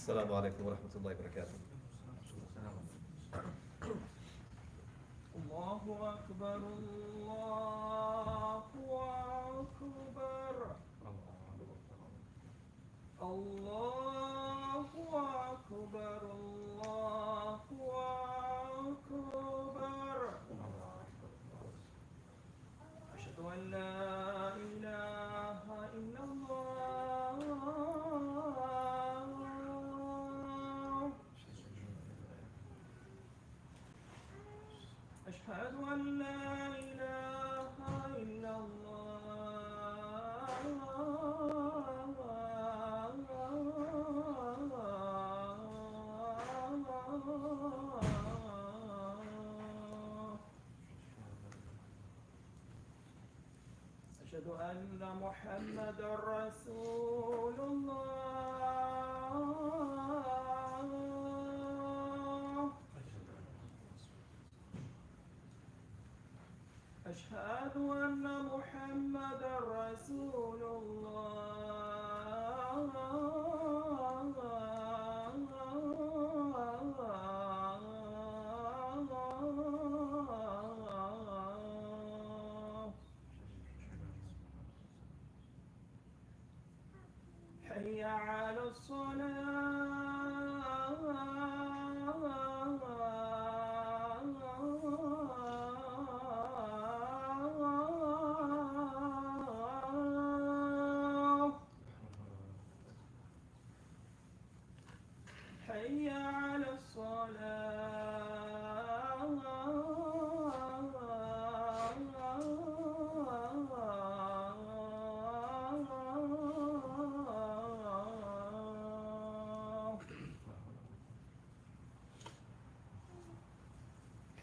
السلام عليكم ورحمة الله وبركاته. الله أكبر الله أكبر الله أكبر الله أكبر أشهد أن لا إله إلا الله أشهد أن لا إله إلا الله أشهد أن محمدا رسول الله أشهد أن محمدا رسول الله حي على الصلاة حي على الصلاة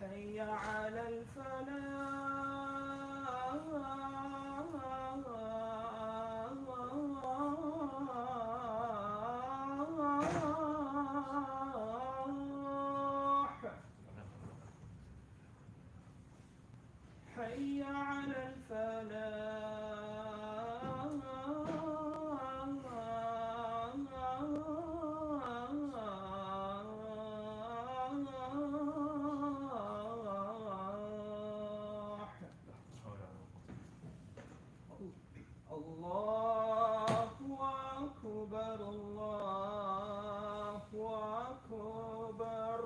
حي على الفلاح حي على الفلاح الله أكبر الله أكبر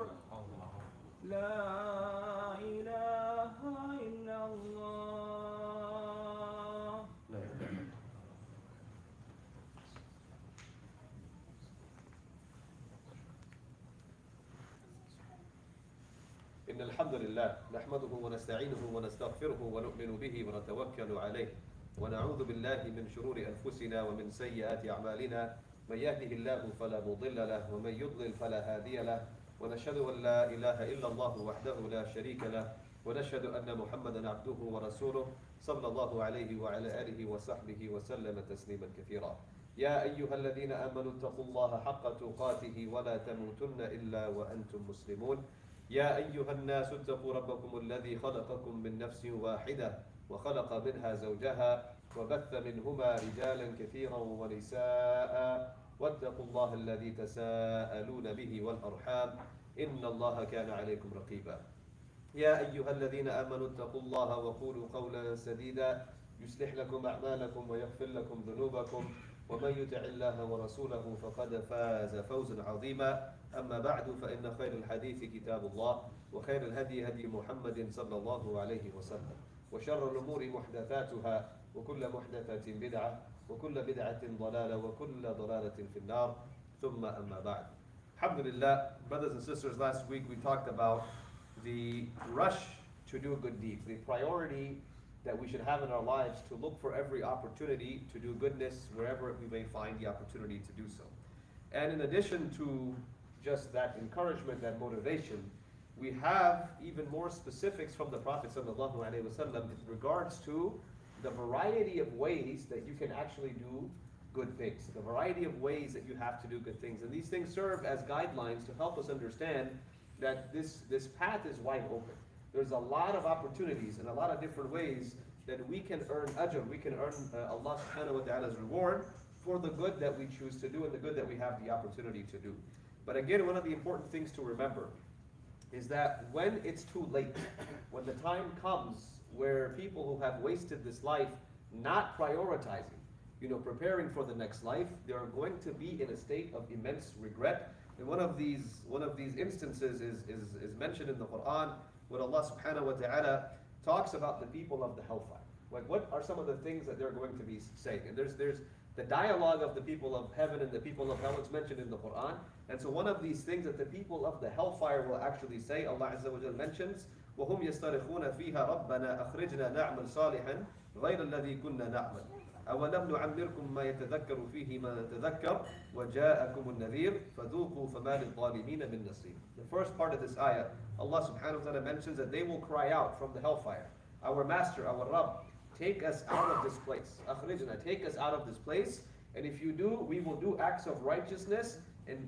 لا إله إلا الله إن الحمد لله نحمده ونستعينه ونستغفره ونؤمن به ونتوكل عليه ونعوذ بالله من شرور أنفسنا ومن سيئات أعمالنا من يهده الله فلا مضل له ومن يضلل فلا هادي له ونشهد أن لا إله إلا الله وحده لا شريك له ونشهد أن محمدا عبده ورسوله صلى الله عليه وعلى آله وصحبه وسلم تسليما كثيرا. يا أيها الذين آمنوا اتقوا الله حق تقاته ولا تموتن إلا وأنتم مسلمون. يا أيها الناس اتقوا ربكم الذي خلقكم من نفس واحدة وخلق منها زوجها وبث منهما رجالا كثيرا ونساء واتقوا الله الذي تساءلون به والأرحام إن الله كان عليكم رقيبا. يا أيها الذين آمنوا اتقوا الله وقولوا قولا سديدا يصلح لكم أعمالكم ويغفر لكم ذنوبكم ومن يطع الله ورسوله فقد فاز فوزا عظيما. أما بعد فإن خير الحديث كتاب الله وخير الهدي هدي محمد صلى الله عليه وسلم وشر الأمور محدثاتها وكل محدثة بدعة وكل بدعة ضلالة وكل ضلالة في النار ثم أما بعد. Alhamdulillah, brothers and sisters, last week we talked about the rush to do good deeds, the priority that we should have in our lives to look for every opportunity to do goodness wherever we may find the opportunity to do so. And in addition to just that encouragement, that motivation, we have even more specifics from the Prophet ﷺ in regards to the variety of ways that you can actually do good things, the variety of ways that you have to do good things. And these things serve as guidelines to help us understand that this path is wide open. There's a lot of opportunities and a lot of different ways that we can earn ajr, we can earn Allah subhanahu wa ta'ala's reward for the good that we choose to do and the good that we have the opportunity to do. But again, one of the important things to remember is that when it's too late, when the time comes where people who have wasted this life not prioritizing, preparing for the next life, they are going to be in a state of immense regret. And one of these instances is mentioned in the Quran, when Allah subhanahu wa ta'ala talks about the people of the hellfire. Like, what are some of the things that they're going to be saying? And there's the dialogue of the people of heaven and the people of hell. It's mentioned in the Quran. And so one of these things that the people of the hellfire will actually say, Allah Azza wa Jal mentions, وَهُمْ يَسْتَرِخُونَ فِيهَا رَبَّنَا أَخْرِجْنَا نَعْمَلْ صَالِحًا غَيْرَ الَّذِي كُنَّا نَعْمَلْ أَوَلَمْ نُعَمِّرْكُمْ مَا يَتَذَكَّرُ فِيهِ مَا نَتَذَكَّرُ وَجَاءَكُمُ النَّذِيرُ فَذُوقُوا فَمَا لِلظَّالِمِينَ مِنْ نَصِيرٍ. The first part of this ayah, Allah subhanahu wa ta'ala mentions that they will cry out from the hellfire, our master, our Rabb, take us out of this place. Akhrijna, take us out of this place. And if you do, we will do acts of righteousness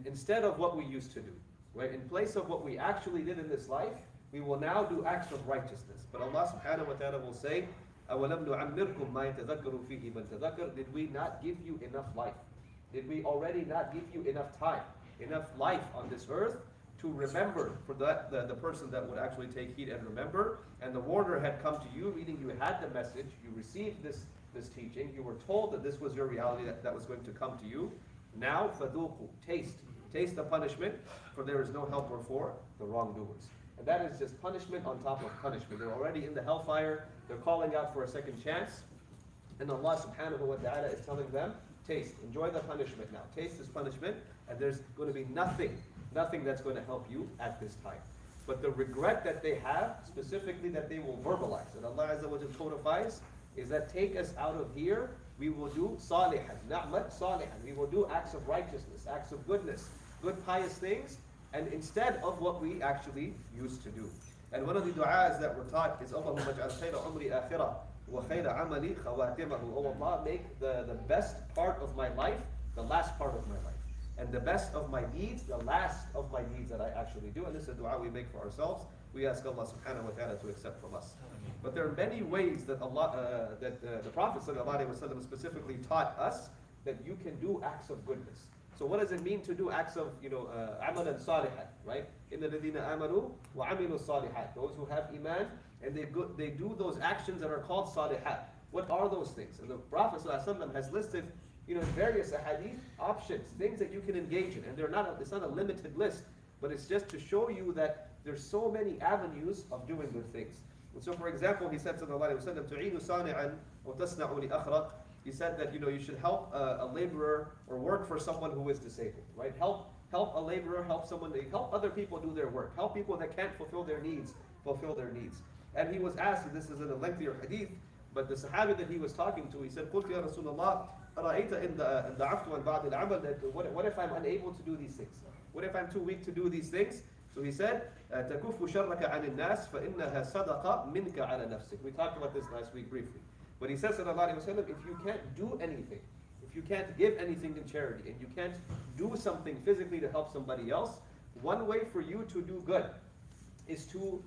instead of what we used to do. Right? In place of what we actually did in this life, we will now do acts of righteousness. But Allah subhanahu wa ta'ala will say, أَوَلَمْ نُعَمِّرْكُمْ مَا يَتَذَكَّرُ فِيهِ مَنْ تَذَكَّرَ. Did we not give you enough life? Did we already not give you enough time, enough life on this earth to remember for the person that would actually take heed and remember? And the warner had come to you, meaning you had the message, you received this teaching, you were told that this was your reality that was going to come to you. Now, فَذُوقُوا, taste the punishment, for there is no helper for the wrongdoers. And that is just punishment on top of punishment. They're already in the hellfire, they're calling out for a second chance, and Allah subhanahu wa ta'ala is telling them, taste, enjoy the punishment now, taste this punishment, and there's going to be nothing that's going to help you at this time. But the regret that they have, specifically that they will verbalize, that Allah Azza wa Jal codifies, is that take us out of here, we will do salihan, na'mat salihan, we will do acts of righteousness, acts of goodness, good pious things, and instead of what we actually used to do. And one of the du'as that we're taught is, Allahumma ja'al khayra umri akhirah wa khayra amali khawatimahu. Oh Allah, make the best part of my life the last part of my life, and the best of my deeds the last of my deeds that I actually do. And this is a dua we make for ourselves. We ask Allah subhanahu wa ta'ala to accept from us. But there are many ways that the Prophet sallallahu alaihi wasallam specifically taught us that you can do acts of goodness. So what does it mean to do acts of, amalan salihat, right? Inna ladina amanu wa amilu salihat. Those who have iman and they do those actions that are called salihat. What are those things? And the Prophet sallallahu alaihi wasallam has listed, various ahadith options, things that you can engage in, and it's not a limited list, but it's just to show you that there's so many avenues of doing good things. And so, for example, he said sallallahu alaihi wasallam, "Tu'inu sani'an wa tasna'u li akhraq." He said that you should help a laborer or work for someone who is disabled, right? Help a laborer, help other people do their work, help people that can't fulfill their needs. And he was asked, and this is in a lengthier hadith, but the Sahabi that he was talking to, he said, قُلْتُ يَا رَسُولَ اللَّهِ أَرَأَيْتَ إِنْ دَعَفْتُ عَنْ بَعْضِ الْعَمَلِ. What if I'm unable to do these things? What if I'm too weak to do these things? So he said, تَكُفُّ شَرَّكَ عَنِ النَّاسِ فَإِنَّهَا صَدَقَ مِنْكَ عَلَى نَفْسِكَ. We talked about this last week briefly. But he says, sallallahu alaihi wasallam, if you can't do anything, if you can't give anything in charity, and you can't do something physically to help somebody else, one way for you to do good is to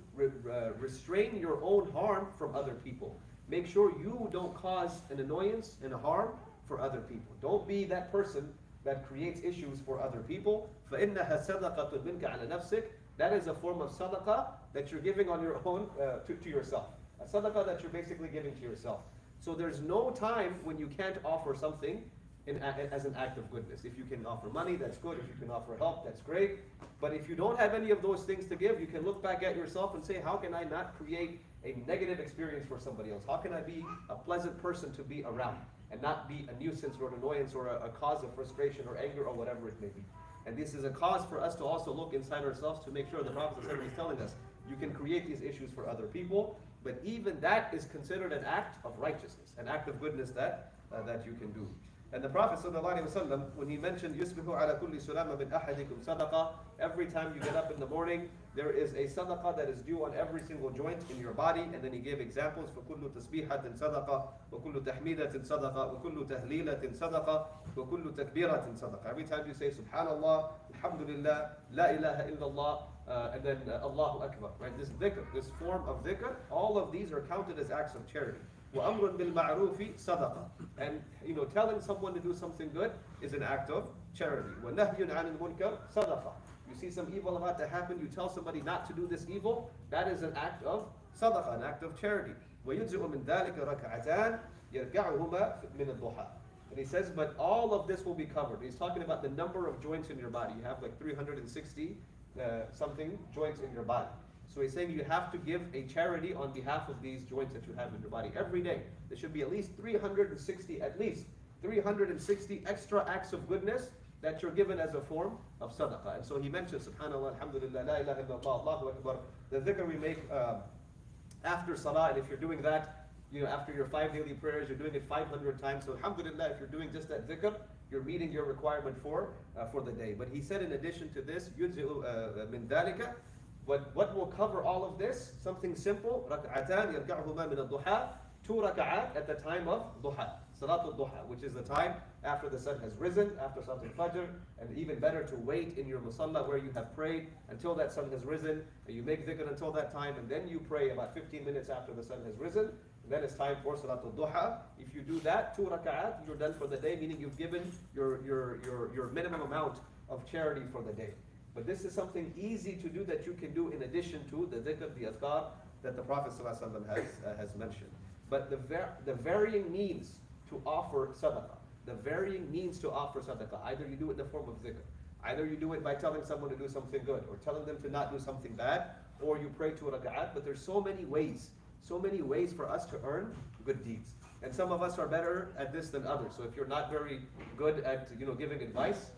restrain your own harm from other people. Make sure you don't cause an annoyance and a harm for other people. Don't be that person that creates issues for other people. فَإِنَّهَا صَدَقَةٌ مِنْكَ عَلَى نَفْسِكَ. That is a form of sadaqah that you're giving on your own to yourself. A sadaqah that you're basically giving to yourself. So there's no time when you can't offer something as an act of goodness. If you can offer money, that's good. If you can offer help, that's great. But if you don't have any of those things to give, you can look back at yourself and say, how can I not create a negative experience for somebody else? How can I be a pleasant person to be around and not be a nuisance or an annoyance or a cause of frustration or anger or whatever it may be? And this is a cause for us to also look inside ourselves to make sure the Prophet is telling us, you can create these issues for other people, but even that is considered an act of righteousness, an act of goodness that you can do. And the Prophet ﷺ, when he mentioned يُسْبِحُ عَلَى كُلِّ سُلَامَ مِنْ أَحَدِكُمْ صَدَقَةً, every time you get up in the morning, there is a sadaqah that is due on every single joint in your body. And then he gave examples, فَكُلُّ تَسْبِيحَةٍ صَدَقَةٍ وَكُلُّ تَحْمِيدَةٍ صَدَقَةٍ وَكُلُّ تَهْلِيلَةٍ صَدَقَةٍ وَكُلُّ تَكْبِيرَةٍ صَدَقَةٍ. Every time you say Subhanallah, Alhamdulillah, La ilaha illallah, and then Allahu Akbar, right? This dhikr, this form of dhikr, all of these are counted as acts of charity. وَأَمْرٌ بِالْمَعْرُوفِ صَدَقَةٌ. And telling someone to do something good is an act of charity. وَنَهْيٌ عَنِ الْمُنْكَرِ صَدَقَةٌ. You see some evil about to happen, you tell somebody not to do this evil, that is an act of sadaqah, an act of charity. وَيُجْزِئُ مِنْ ذَلِكَ رَكَعَتَانِ يَرْكَعُهُمَا مِنَ الضُّحَى. And he says, but all of this will be covered. He's talking about the number of joints in your body. You have like 360 something joints in your body. So he's saying you have to give a charity on behalf of these joints that you have in your body every day. There should be at least 360 extra acts of goodness that you're given as a form of sadaqah. And so he mentions, subhanallah, alhamdulillah, la ilaha illallah, Allahu akbar, the dhikr we make after salah. And if you're doing that, after your 5 daily prayers, you're doing it 500 times. So alhamdulillah, if you're doing just that dhikr, you're meeting your requirement for the day. But he said in addition to this, يُجْزِئُ مِنْ ذَلِكَ, what will cover all of this? Something simple, رَكْعَتَانِ يَرْكَعُهُمَا مِنَ الضُّحَى, 2 raka'at at the time of duha, salatul duha, which is the time after the sun has risen, after salatul fajr, and even better to wait in your musalla where you have prayed until that sun has risen, and you make dhikr until that time, and then you pray about 15 minutes after the sun has risen, and then it's time for salatul duha. If you do that, 2 raka'at, you're done for the day, meaning you've given your minimum amount of charity for the day. But this is something easy to do that you can do in addition to the dhikr, the adhkar that the Prophet ﷺ has mentioned. But the varying means to offer sadaqah, either you do it in the form of dhikr, either you do it by telling someone to do something good, or telling them to not do something bad, or you pray 2 raka'at, but there's so many ways for us to earn good deeds. And some of us are better at this than others. So if you're not very good at giving advice,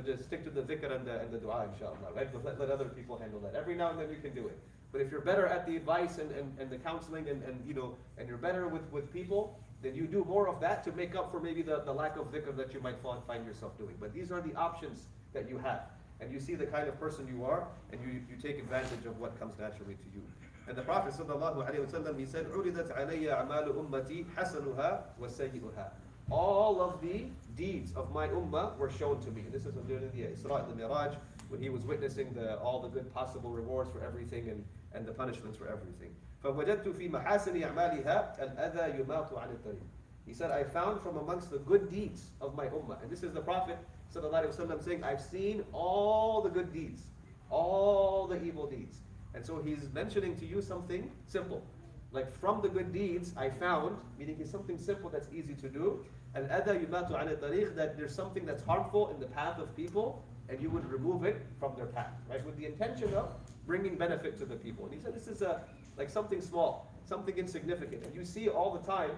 just stick to the dhikr and the dua, inshallah, right? But let other people handle that. Every now and then you can do it. But if you're better at the advice and the counseling and you're better with people, then you do more of that to make up for maybe the lack of dhikr that you might find yourself doing. But these are the options that you have. And you see the kind of person you are, and you take advantage of what comes naturally to you. And the Prophet ﷺ, he said, عُرِضَتْ عَلَيَّ أَعْمَالُ أُمَّتِي حَسَنُهَا وَسَيِّئُهَا. All of the deeds of my ummah were shown to me. And this is during the Isra and the Miraj, when he was witnessing all the good possible rewards for everything and the punishments for everything. فَوَجَدْتُ فِي مَحَاسِنِ أَعْمَالِهَا الْأَذَى يُمَاطُ عَنِ الطَّرِيقِ. He said, I found from amongst the good deeds of my ummah, and this is the Prophet ﷺ saying, I've seen all the good deeds, all the evil deeds. And so he's mentioning to you something simple. Like from the good deeds I found, meaning it's something simple that's easy to do, الْأَذَى يُمَاطُ عَنِ الطَّرِيقِ, that there's something that's harmful in the path of people, and you would remove it from their path, right? With the intention of bringing benefit to the people. And he said this is like something small, something insignificant. And you see all the time,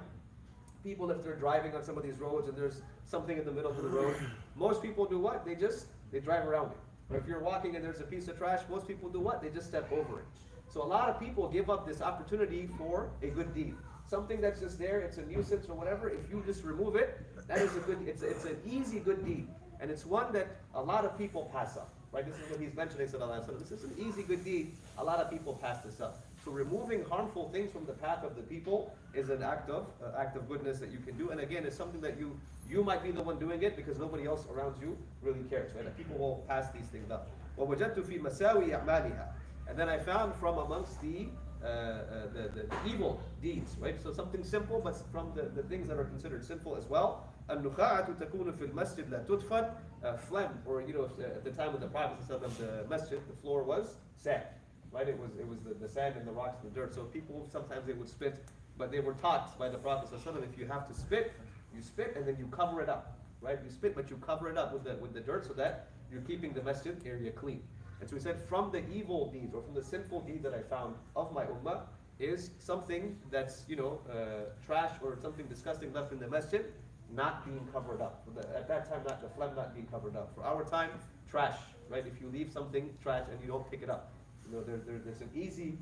people if they're driving on some of these roads and there's something in the middle of the road, most people do what? They drive around it. Or if you're walking and there's a piece of trash, most people do what? They just step over it. So a lot of people give up this opportunity for a good deed. Something that's just there, it's a nuisance or whatever, if you just remove it, that is it's an easy good deed. And it's one that a lot of people pass up. Right? This is what he's mentioning, sallallahu alaihi wasallam. This is an easy good deed. A lot of people pass this up. So removing harmful things from the path of the people is an act of goodness that you can do. And again, it's something that you might be the one doing it because nobody else around you really cares. Right? And people will pass these things up. وَوَجَدْتُ فِي مَسَاوِي أَعْمَالِهَا. And then I found from amongst the evil deeds, right? So something simple, but from the things that are considered sinful as well. النخاعة تكون في المسجد لا تدفن. Phlegm, or at the time of the Prophet the masjid, the floor was sand, right? It was the sand and the rocks and the dirt. So people sometimes they would spit, but they were taught by the Prophet if you have to spit, you spit and then you cover it up, right? You spit, but you cover it up with the dirt so that you're keeping the masjid area clean. And so he said, from the evil deeds or from the sinful deeds that I found of my ummah is something that's trash or something disgusting left in the masjid, not being covered up. At that time, not the phlegm not being covered up. For our time, trash, right? If you leave something trash and you don't pick it up, there's an easy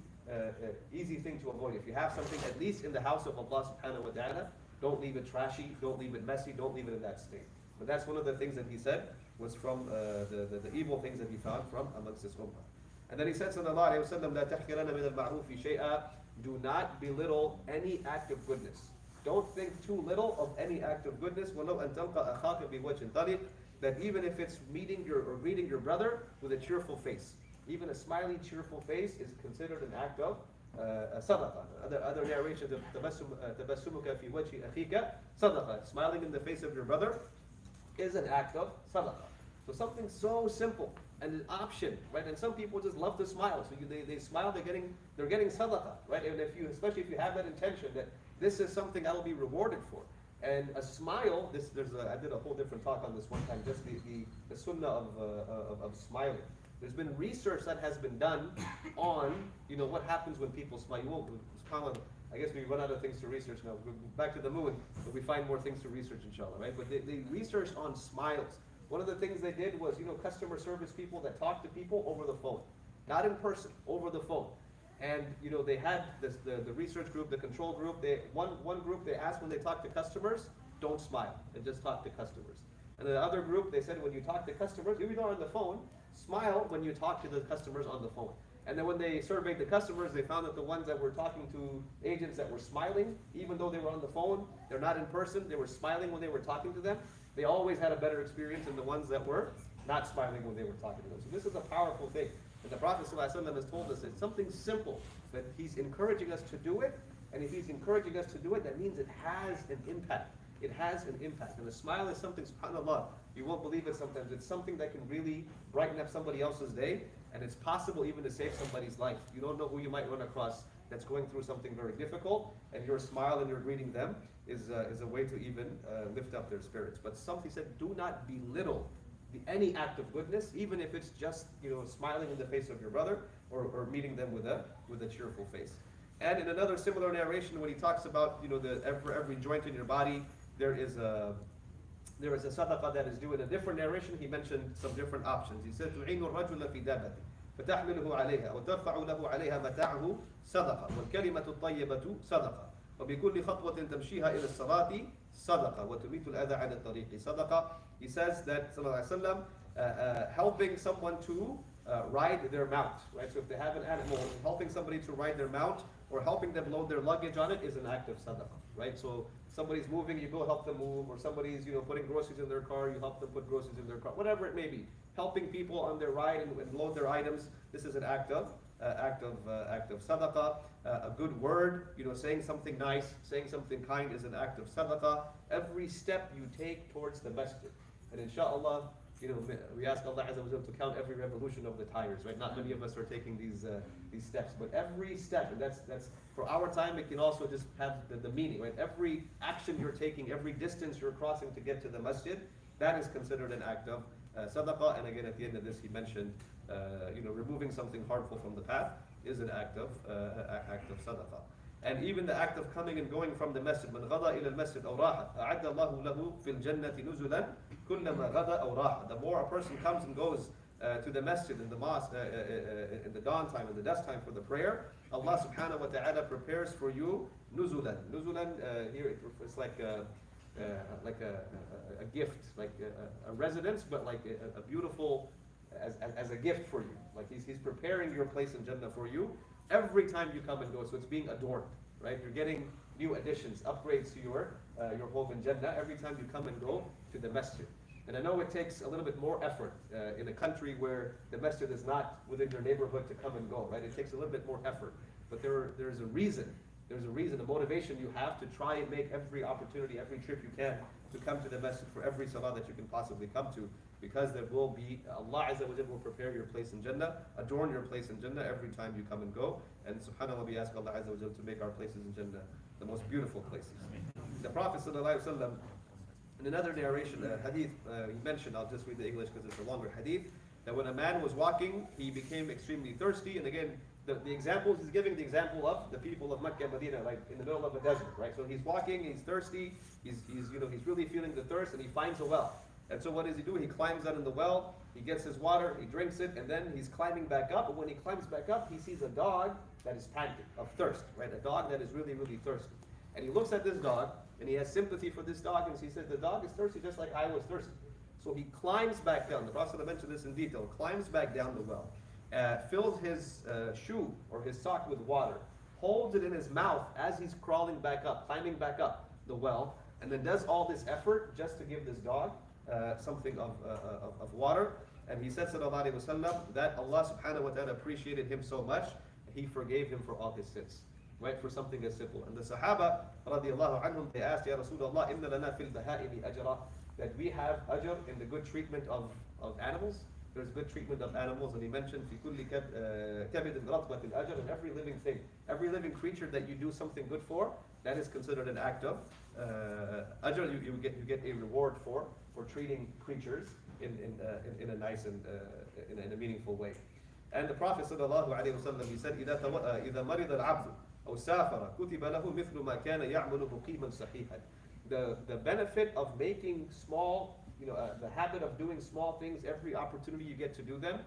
thing to avoid. If you have something, at least in the house of Allah subhanahu wa ta'ala, don't leave it trashy, don't leave it messy, don't leave it in that state. But that's one of the things that he said was from the evil things that he found from amongst his ummah. And then he said, sallallahu alayhi wa sallam, لَا تَحْكِرَنَّ مِنَ الْمَعْرُوفِ شَيْئًا. Do not belittle any act of goodness. Don't think too little of any act of goodness. وَلَوْ أَن تَلْقَى أَخَاكَ بِوَجْهٍ طَلِيقٍ. That even if it's meeting or greeting your brother with a cheerful face, even a smiley, cheerful face is considered an act of صدقة. Other narrations of تبسمك في وجه أخيك صدقة. Smiling in the face of your brother is an act of sadaqah. So something so simple and an option, right? And some people just love to smile. So they smile, they're getting sadaqah, right? And especially if you have that intention that this is something I will be rewarded for. And a smile, I did a whole different talk on this one time, just the sunnah of smiling. There's been research that has been done on, what happens when people smile. I guess we run out of things to research now. We'll go back to the moon, but we find more things to research, inshallah, right? But they researched on smiles. One of the things they did was, customer service people that talk to people over the phone. Not in person, over the phone. And, they had the research group, the control group. One group, they asked when they talk to customers, don't smile, and just talk to customers. And the other group, they said when you talk to customers, even though on the phone, smile when you talk to the customers on the phone. And then when they surveyed the customers, they found that the ones that were talking to agents that were smiling, even though they were on the phone, they're not in person, they were smiling when they were talking to them, they always had a better experience than the ones that were not smiling when they were talking to them. So this is a powerful thing. And the Prophet ﷺ has told us it's something simple, but he's encouraging us to do it. And if he's encouraging us to do it, that means it has an impact. It has an impact. And a smile is something, subhanAllah, you won't believe it sometimes. It's something that can really brighten up somebody else's day. And it's possible even to save somebody's life. You don't know who you might run across that's going through something very difficult, and your smile and your greeting them is a way to even lift up their spirits. But something said, do not belittle any act of goodness, even if it's just smiling in the face of your brother or meeting them with a cheerful face. And in another similar narration, when he talks about for every joint in your body, there is a sadaqah that is due. In a different narration, he mentioned some different options. He said, تُعِينُ الرَّجُلَ فِي دَابَتِهِ فتحمله عليها وترفع له عليها متاعه صدقة والكلمة الطيبة صدقة وبكل خطوة تمشيها إلى الصلاة صدقة وتميت الأذى عن الطريق صدقة. He says that helping someone to ride their mount, right? So if they have an animal, helping somebody to ride their mount or helping them load their luggage on it is an act of sadaqah, right? So somebody's moving, you go help them move, or somebody's putting groceries in their car, you help them put groceries in their car, whatever it may be. Helping people on their ride and load their items, this is an act of sadaqah. A good word, saying something nice, saying something kind is an act of sadaqah. Every step you take towards the masjid, and inshallah, we ask Allah Azza wa Jalla to count every revolution of the tires, right? Not many of us are taking these steps, but every step, and that's for our time, it can also just have the meaning, right? Every action you're taking, every distance you're crossing to get to the masjid, that is considered an act of sadaqah. And again, at the end of this, he mentioned, removing something harmful from the path is an act of sadaqah. And even the act of coming and going from the masjid, من غدا إلى المسجد أو راح أعد الله له في الجنة نزلا كلما غدا أو راح. The more a person comes and goes to the masjid in the mosque in the dawn time and the dusk time for the prayer, Allah subhanahu wa ta'ala prepares for you nuzulan. Nuzulan here it's like a gift, like a residence, but like a beautiful as a gift for you. Like he's preparing your place in Jannah for you every time you come and go. So it's being adorned, right? You're getting new additions, upgrades to your home in Jannah every time you come and go to the masjid. And I know it takes a little bit more effort in a country where the masjid is not within your neighborhood to come and go, right? It takes a little bit more effort. But there's a reason. There's a reason, a motivation you have to try and make every opportunity, every trip you can to come to the masjid for every salah that you can possibly come to, because there will be, Allah Azza wa Jalla will prepare your place in Jannah, adorn your place in Jannah every time you come and go. And subhanAllah, we ask Allah Azza wa Jalla to make our places in Jannah the most beautiful places. The Prophet sallallahu alaihi wasallam, in another narration, hadith, he mentioned, I'll just read the English because it's a longer hadith, that when a man was walking, he became extremely thirsty. And again, the examples, he's giving the example of the people of Mecca and Medina, like in the middle of a desert, right? So he's walking, he's thirsty, he's really feeling the thirst, and he finds a well. And so what does he do? He climbs out in the well, he gets his water, he drinks it, and then he's climbing back up. And when he climbs back up, he sees a dog that is panting of thirst, right? A dog that is really, really thirsty. And he looks at this dog, and he has sympathy for this dog, and he says, the dog is thirsty just like I was thirsty. So he climbs back down. The Prophet mentioned this in detail. Climbs back down the well, fills his shoe or his sock with water, holds it in his mouth as he's crawling back up, climbing back up the well, and then does all this effort just to give this dog something of water. And he said, sallallahu alaihi wasallam, that Allah subhanahu wa ta'ala appreciated him so much, He forgave him for all his sins. Right, for something as simple. And the Sahaba, radiallahu anhum, they asked, Ya Rasulullah, inna lana fil baha'imi ajra, that we have ajr in the good treatment of animals. There's good treatment of animals, and he mentioned, fi kulli kabidin ratbatin ajr, in every living thing, every living creature that you do something good for, that is considered an act of ajr. You get a reward for treating creatures in a nice and in a meaningful way. And the Prophet sallallahu alaihi wasallam, he said, إذا مرض العبد أو سافر كتب له مثل ما كان يعمل مقيما صحيحا. The benefit of making small, the habit of doing small things every opportunity you get to do them.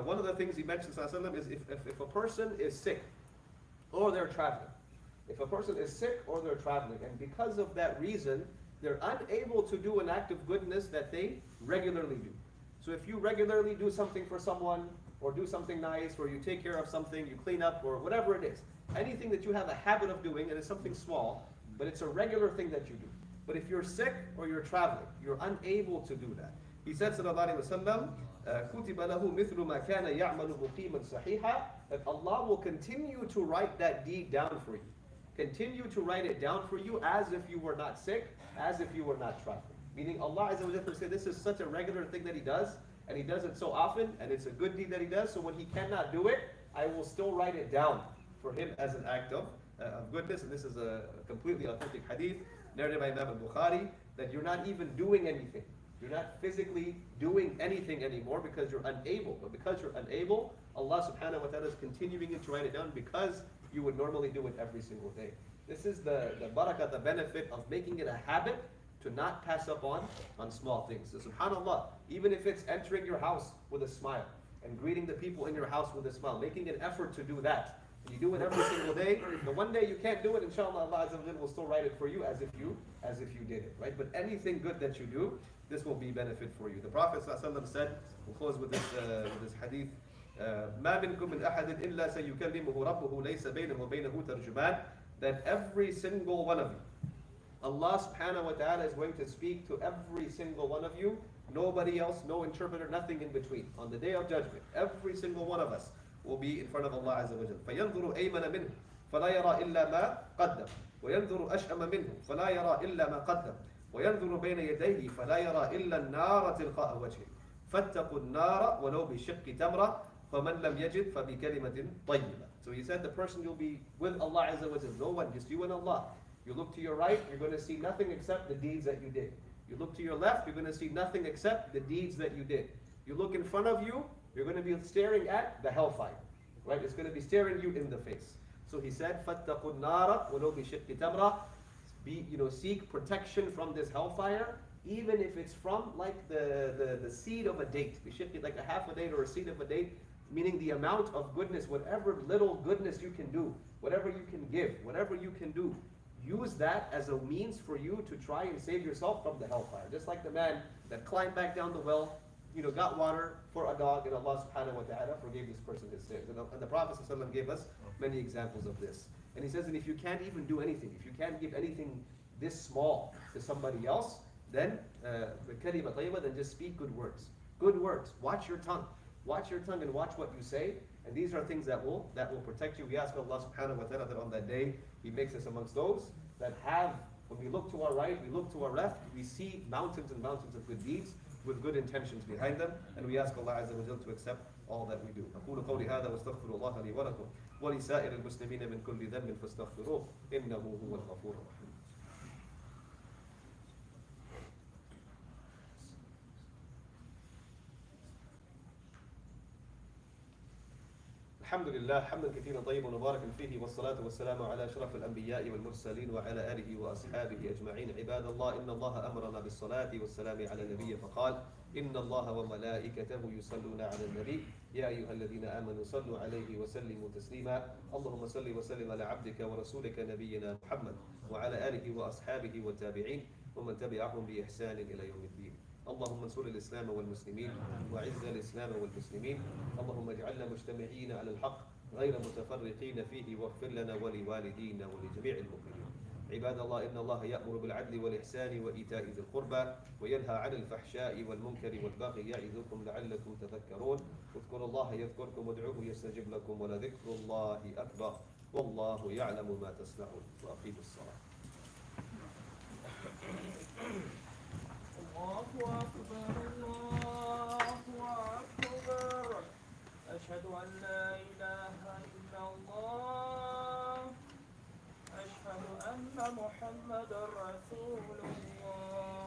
One of the things he mentions sallallahu alaihi wasallam is if a person is sick or they're traveling. If a person is sick or they're traveling, and because of that reason, they're unable to do an act of goodness that they regularly do. So if you regularly do something for someone, or do something nice, or you take care of something, you clean up, or whatever it is, anything that you have a habit of doing, and it's something small, but it's a regular thing that you do. But if you're sick or you're traveling, you're unable to do that. He said, sallallahu alaihi wasallam, كُتِبَ لَهُ مِثْلُ مَا كَانَ يَعْمَلُ مُقِيمًا صَحِيحًا, that Allah will continue to write that deed down for you. Continue to write it down for you as if you were not sick, as if you were not traveling. Meaning Allah Azza wa Jalla said this is such a regular thing that He does, and He does it so often, and it's a good deed that He does, so when He cannot do it, I will still write it down for Him as an act of goodness. And this is a completely authentic hadith, narrated by Imam al-Bukhari, that you're not even doing anything. You're not physically doing anything anymore because you're unable. But because you're unable, Allah subhanahu wa ta'ala is continuing to write it down because you would normally do it every single day. This is the barakah, the benefit of making it a habit to not pass up on small things. So subhanAllah, even if it's entering your house with a smile and greeting the people in your house with a smile, making an effort to do that. You do it every single day. The one day you can't do it, inshallah, Allah Azza wa Jalla will still write it for you as if you did it, right? But anything good that you do, this will be benefit for you. The Prophet ﷺ said, we'll close with this hadith, ما منكم من أحد إلا سيكلمه ربه ليس بينه وبينه ترجمان, that every single one of you, Allah subhanahu wa ta'ala is going to speak to every single one of you, nobody else, no interpreter, nothing in between. On the day of judgment, every single one of us will be in front of Allah Azza wa Jalla. فَيَنْظُرُ أَيْمَنَ مِنْهُ فَلَا يَرَى إِلَّا مَا قَدَّمَ وَيَنْظُرُ أَشْأَمَ مِنْهُ فَلَا يَرَى إِلَّا مَا قَدَّمَ وَيَنْظُرُ بَيْنَ يَدَيْهِ فَلَا يَرَى إِلَّا النَّارَ تِلْقَاءَ وَجْهِهِ فَاتَّقُوا النَّارَ وَلَوْ بِشِقِّ تَمْرَةٍ فَمَنْ لَمْ يَجِدْ فَبِكَلِمَةٍ طَيِّبَةٍ. So he said the person you'll be with Allah Azza wa Jalla, no one, just you and Allah. You look to your right, you're going to see nothing except the deeds that you did. You look to your left, you're going to see nothing except the deeds that you did. You look in front of you, you're going to be staring at the hellfire. Right? It's going to be staring you in the face. So he said, فَاتَّقُوا النَّارَ وَلَوْ بِشِقِّ تَمْرَةٍ. Seek protection from this hellfire, even if it's from like the seed of a date. Like a half a date or a seed of a date, meaning the amount of goodness, whatever little goodness you can do, whatever you can give, whatever you can do, use that as a means for you to try and save yourself from the hellfire. Just like the man that climbed back down the well, got water for a dog, and Allah subhanahu wa ta'ala forgave this person his sins. And the Prophet ﷺ gave us many examples of this. And he says that if you can't even do anything, if you can't give anything this small to somebody else, then then just speak good words. Good words. Watch your tongue. Watch your tongue and watch what you say. And these are things that will protect you. We ask Allah subhanahu wa ta'ala that on that day, He makes us amongst those that have, when we look to our right, we look to our left, we see mountains and mountains of good deeds with good intentions behind them. And we ask Allah Azza wa Jalla to accept all that we do. أقول قولي هذا واستغفر الله لي ولكم ولسائر المسلمين من كل ذنب فاستغفروه إنه هو الغفور الرحيم. الحمد لله حمدا كثيرا طيبا مباركا فيه والصلاة والسلام على أشرف الأنبياء والمرسلين وعلى آله وأصحابه أجمعين. عباد الله، إن الله أمرنا بالصلاة والسلام على النبي فقال إن الله وملائكته يصلون على النبي يا أيها الذين آمنوا صلوا عليه وسلموا تسليما. اللهم صل وسلم على عبدك ورسولك نبينا محمد وعلى آله وأصحابه والتابعين ومن تبعهم بإحسان إلى يوم الدين. اللهم انصر الإسلام والمسلمين وأعز الإسلام والمسلمين. اللهم اجعلنا مجتمعين على الحق غير متفرقين فيه واغفر لنا ولوالدينا ولجميع المؤمنين. عباد الله إن الله يأمر بالعدل والإحسان وإيتاء ذي القربى وينهى عن الفحشاء والمنكر والبغي يعظكم لعلكم تذكرون اذكروا الله يذكركم وادعوه يستجب لكم ولذكر الله أكبر والله يعلم ما تصنعون وأقيموا الصلاة. الله أكبر الله أكبر أشهد أن لا إله إلا الله أشهد أن محمدا رسول الله